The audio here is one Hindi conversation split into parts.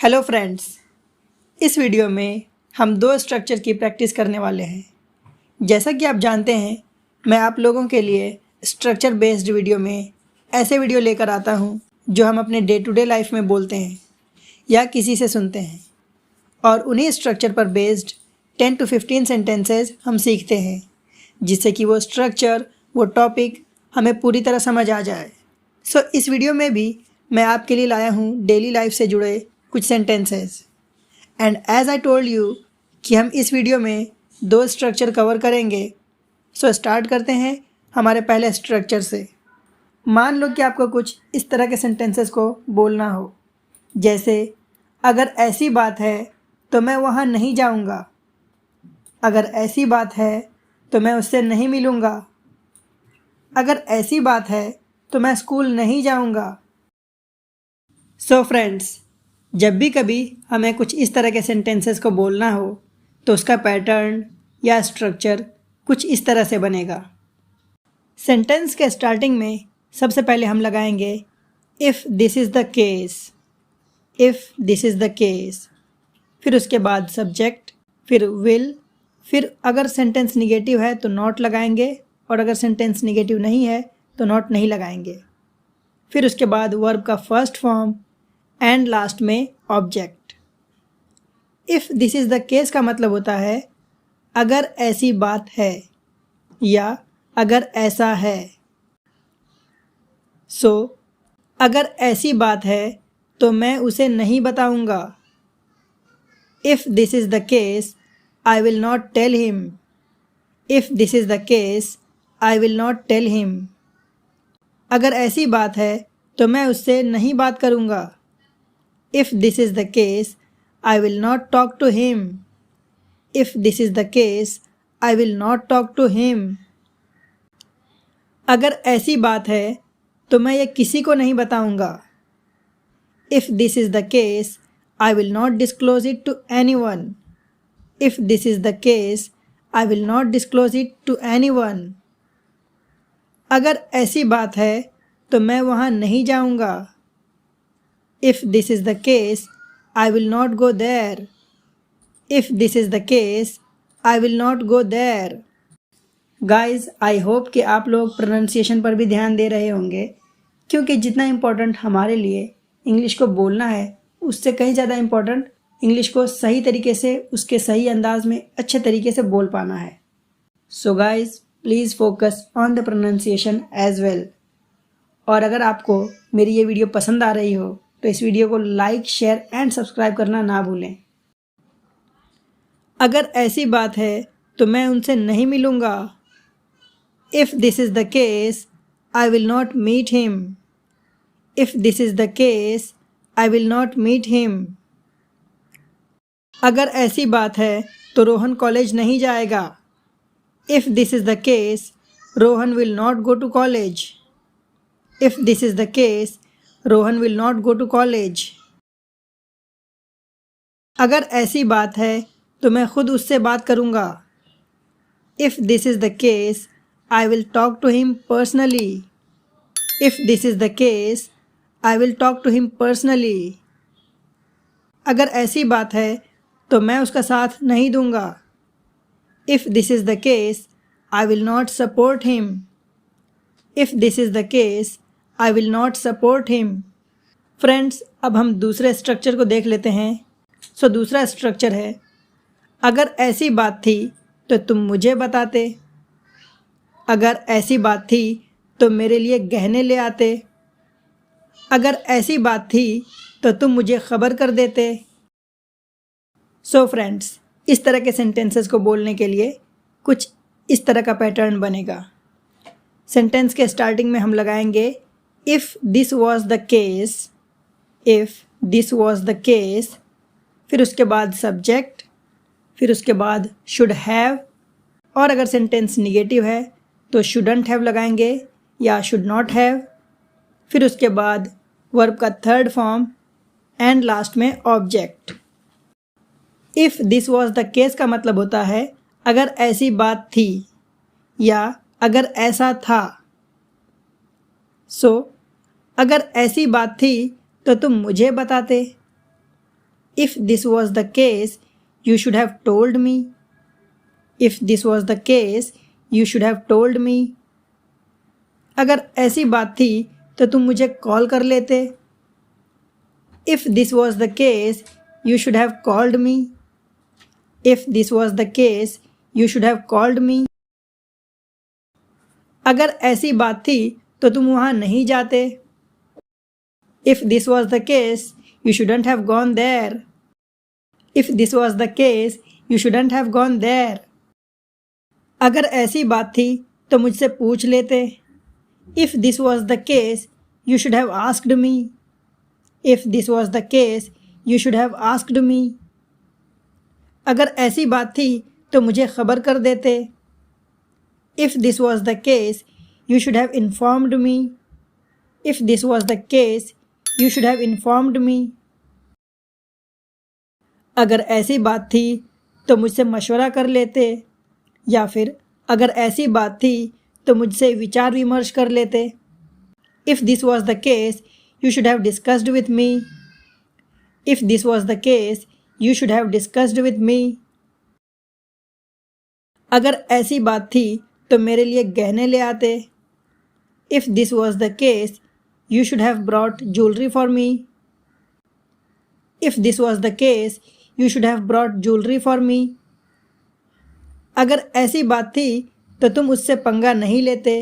हेलो फ्रेंड्स, इस वीडियो में हम दो स्ट्रक्चर की प्रैक्टिस करने वाले हैं। जैसा कि आप जानते हैं, मैं आप लोगों के लिए स्ट्रक्चर बेस्ड वीडियो में ऐसे वीडियो लेकर आता हूं जो हम अपने डे टू डे लाइफ में बोलते हैं या किसी से सुनते हैं, और उन्हीं स्ट्रक्चर पर बेस्ड 10 to 15 सेंटेंसेस हम सीखते हैं, जिससे कि वो स्ट्रक्चर, वो टॉपिक हमें पूरी तरह समझ आ जाए। सो इस वीडियो में भी मैं आपके लिए लाया हूँ डेली लाइफ से जुड़े कुछ sentences. And as I told you कि हम इस वीडियो में दो स्ट्रक्चर कवर करेंगे। सो स्टार्ट करते हैं हमारे पहले स्ट्रक्चर से। मान लो कि आपको कुछ इस तरह के सेंटेंसेस को बोलना हो, जैसे अगर ऐसी बात है तो मैं वहाँ नहीं जाऊँगा, अगर ऐसी बात है तो मैं उससे नहीं मिलूँगा, अगर ऐसी बात है तो मैं स्कूल नहीं जाऊँगा। सो फ्रेंड्स, जब भी कभी हमें कुछ इस तरह के सेंटेंसेस को बोलना हो तो उसका पैटर्न या स्ट्रक्चर कुछ इस तरह से बनेगा। सेंटेंस के स्टार्टिंग में सबसे पहले हम लगाएंगे if this is the case, if this is the case. फिर उसके बाद सब्जेक्ट, फिर विल, फिर अगर सेंटेंस निगेटिव है तो नॉट लगाएंगे, और अगर सेंटेंस निगेटिव नहीं है तो नॉट नहीं लगाएंगे। फिर उसके बाद वर्ब का फर्स्ट फॉर्म एंड लास्ट में object. If this is the case का मतलब होता है अगर ऐसी बात है या अगर ऐसा है। सो अगर ऐसी बात है तो मैं उसे नहीं बताऊंगा। If this is the case I will not tell him. If this is the case I will not tell him. अगर ऐसी बात है तो मैं उससे नहीं बात करूंगा। If this is the case, I will not talk to him. If this is the case, I will not talk to him. अगर ऐसी बात है तो मैं ये किसी को नहीं बताऊंगा। If this is the case, I will not disclose it to anyone. If this is the case, I will not disclose it to anyone. अगर ऐसी बात है तो मैं वहाँ नहीं जाऊंगा। If this is the case, I will not go there. If this is the case, I will not go there. Guys, I hope कि आप लोग प्रोनाउंसिएशन पर भी ध्यान दे रहे होंगे, क्योंकि जितना इम्पोर्टेंट हमारे लिए इंग्लिश को बोलना है, उससे कहीं ज़्यादा इम्पोर्टेंट इंग्लिश को सही तरीके से, उसके सही अंदाज में अच्छे तरीके से बोल पाना है। So guys, please focus on the pronunciation as well. और अगर आपको मेरी ये वीडियो पसंद आ रही हो तो इस वीडियो को लाइक, शेयर एंड सब्सक्राइब करना ना भूलें। अगर ऐसी बात है तो मैं उनसे नहीं मिलूँगा। If this is the case I will not meet him. If this is the case I will not meet him. अगर ऐसी बात है तो रोहन कॉलेज नहीं जाएगा। If this is the case Rohan will not go to college. If this is the case Rohan will not go to college. अगर ऐसी बात है तो मैं खुद उससे बात करूँगा। If this is the case I will talk to him personally. If this is the case I will talk to him personally. अगर ऐसी बात है तो मैं उसका साथ नहीं दूँगा। If this is the case I will not support him. If this is the case I will not support him. Friends, अब हम दूसरे स्ट्रक्चर को देख लेते हैं। सो दूसरा स्ट्रक्चर है अगर ऐसी बात थी तो तुम मुझे बताते। अगर ऐसी बात थी तो मेरे लिए गहने ले आते। अगर ऐसी बात थी तो तुम मुझे खबर कर देते। सो फ्रेंड्स, इस तरह के सेंटेंसेस को बोलने के लिए कुछ इस तरह का पैटर्न बनेगा। सेंटेंस के स्टार्टिंग में हम लगाएंगे if this was the case, if this was the case. फिर उसके बाद सब्जेक्ट, फिर उसके बाद शुड हैव, और अगर सेंटेंस निगेटिव है तो शुडंट हैव लगाएंगे या शुड नॉट हैव। फिर उसके बाद वर्ब का थर्ड फॉर्म एंड लास्ट में object. If this was the case का मतलब होता है अगर ऐसी बात थी या अगर ऐसा था। सो अगर ऐसी बात थी तो तुम मुझे बताते। If this was the case, you should have told me. If this was the case, you should have told me. अगर ऐसी बात थी तो तुम मुझे कॉल कर लेते. If this was the case, you should have called me. If this was the case, you should have called me. अगर ऐसी बात थी तो तुम वहाँ नहीं जाते. If this was the case, you shouldn't have gone there. If this was the case, you shouldn't have gone there. अगर ऐसी बात थी तो मुझसे पूछ लेते. If this was the case, you should have asked me. If this was the case, you should have asked me. अगर ऐसी बात थी तो मुझे खबर कर देते. If this was the case, you should have informed me. If this was the case, you should have informed me. अगर ऐसी बात थी तो मुझसे मशवरा कर लेते, या फिर अगर ऐसी बात थी तो मुझसे विचार विमर्श कर लेते. If this was the case, you should have discussed with me. If this was the case, you should have discussed with me. अगर ऐसी बात थी तो मेरे लिए गहने ले आते. If this was the case, you should have brought jewelry for me. If this was the case, you should have brought jewelry for me. अगर ऐसी बात थी तो तुम उससे पंगा नहीं लेते.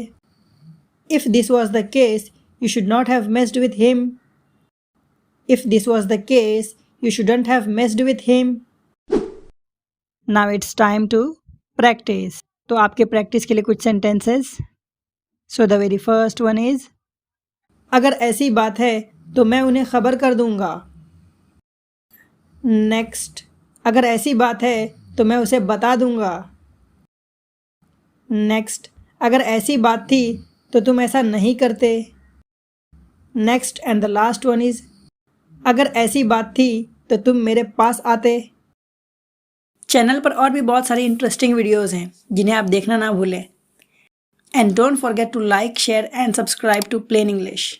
If this was the case, you should not have messed with him. If this was the case, you shouldn't have messed with him. Now it's time to practice. तो आपके प्रैक्टिस के लिए कुछ sentences. So the very first one is, अगर ऐसी बात है तो मैं उन्हें खबर कर दूंगा. नेक्स्ट, अगर ऐसी बात है तो मैं उसे बता दूंगा. नेक्स्ट, अगर ऐसी बात थी तो तुम ऐसा नहीं करते. Next and the last one is, अगर ऐसी बात थी तो तुम मेरे पास आते. चैनल पर और भी बहुत सारी इंटरेस्टिंग वीडियोस हैं जिन्हें आप देखना ना भूलें. And don't forget to like, share and subscribe to Plain English.